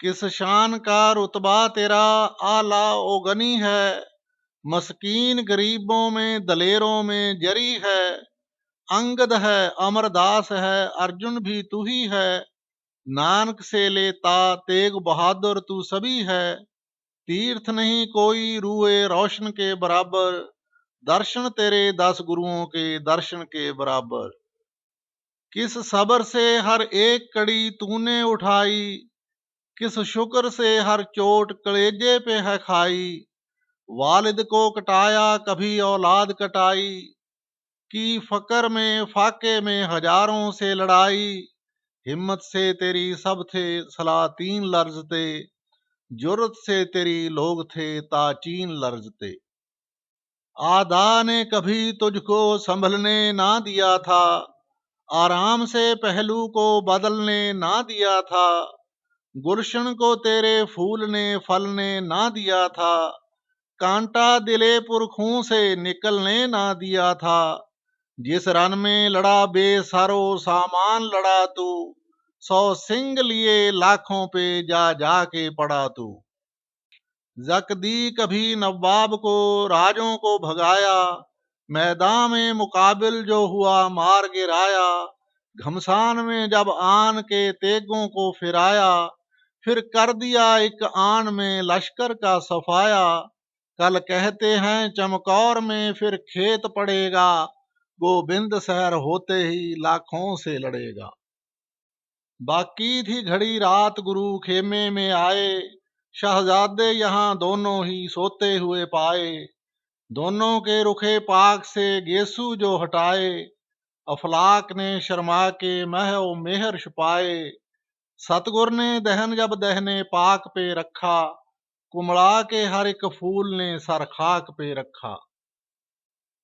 किस शान का रुतबा तेरा आला ओ गनी है। मस्कीन गरीबों में दलेरों में जरी है। अंगद है अमरदास है अर्जुन भी तू ही है। नानक से लेता तेग बहादुर तू सभी है। तीर्थ नहीं कोई रूए रोशन के बराबर। दर्शन तेरे 10 गुरुओं के दर्शन के बराबर। किस सबर से हर एक कड़ी तूने उठाई। किस शुक्र से हर चोट कलेजे पे है खाई। वालिद को कटाया कभी औलाद कटाई। की फकर में फाके में हजारों से लड़ाई। हिम्मत से तेरी सब थे सलातीन लर्जते। जुर्रत से तेरी लोग थे ताचीन लर्जते। आदा ने कभी तुझको संभलने ना दिया था। आराम से पहलू को बदलने ना दिया था। गुलशन को तेरे फूल ने फलने ना दिया था। कांटा दिले पुरखों से निकलने ना दिया था। जिस रन में लड़ा बेसरो सामान लड़ा तू। 100 सिंह लिए लाखों पे जा जा के पड़ा तू। जकदी कभी नवाब को राजों को भगाया। मैदान में मुकाबिल जो हुआ मार गिराया। घमसान में जब आन के तेगों को फिराया। फिर कर दिया एक आन में लश्कर का सफाया। कल कहते हैं चमकौर में फिर खेत पड़ेगा। गोविंद शहर होते ही लाखों से लड़ेगा। बाकी थी घड़ी रात गुरु खेमे में आए। शहजादे यहाँ दोनों ही सोते हुए पाए। दोनों के रुखे पाक से गेसू जो हटाए। अफलाक ने शर्मा के मह ओ मेहर छुपाए। सतगुर ने दहन जब दहने पाक पे रखा। कुमड़ा के हर एक फूल ने सर खाक पे रखा।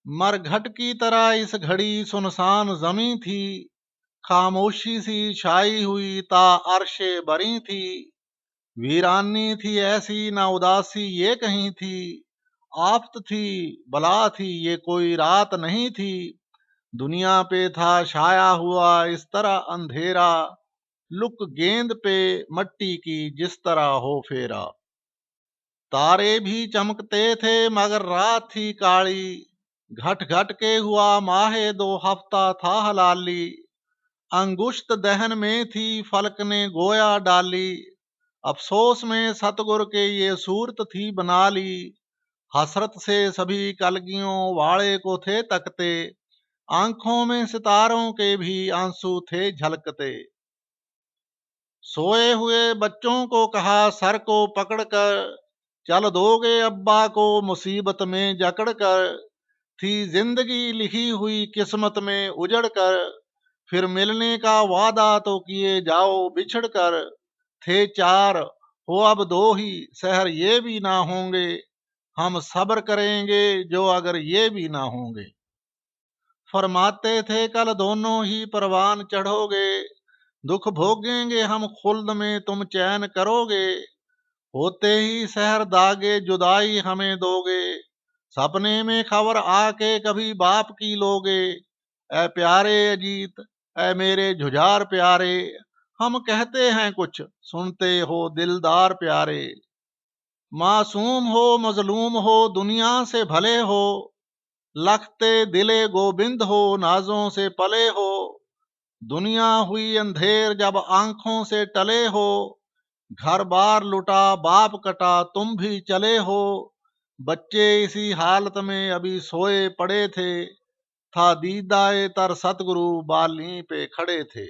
मरघट की तरह इस घड़ी सुनसान जमी थी। खामोशी सी छाई हुई ता अर्शे बरी थी। वीरानी थी ऐसी ना उदासी ये कहीं थी। आफत थी बला थी ये कोई रात नहीं थी। दुनिया पे था छाया हुआ इस तरह अंधेरा। लुक गेंद पे मट्टी की जिस तरह हो फेरा। तारे भी चमकते थे मगर रात थी काली। घट घट के हुआ माहे 2 हफ्ता था हलाली। अंगुश्त दहन में थी फलक ने गोया डाली। अफसोस में सतगुर के ये सूरत थी बना ली। हसरत से सभी कलगियों वाले को थे तकते। आंखों में सितारों के भी आंसू थे झलकते। सोए हुए बच्चों को कहा सर को पकड़ कर। चल दोगे अब्बा को मुसीबत में जकड़ कर। थी जिंदगी लिखी हुई किस्मत में उजड़ कर। फिर मिलने का वादा तो किए जाओ बिछड़ कर। थे 4 हो अब 2 ही शहर ये भी ना होंगे। हम सब्र करेंगे जो अगर ये भी ना होंगे। फरमाते थे कल दोनों ही परवान चढ़ोगे। दुख भोगेंगे हम खुल्द में तुम चैन करोगे। होते ही शहर दागे जुदाई हमें दोगे। सपने में खबर आके कभी बाप की लोगे। ऐ प्यारे अजीत ऐ मेरे झुझार प्यारे। हम कहते हैं कुछ सुनते हो दिलदार प्यारे। मासूम हो मजलूम हो दुनिया से भले हो। लखते दिले गोविंद हो नाजों से पले हो। दुनिया हुई अंधेर जब आंखों से टले हो। घर बार लुटा बाप कटा तुम भी चले हो। बच्चे इसी हालत में अभी सोए पड़े थे। था दीदाए तर सतगुरु बाली पे खड़े थे।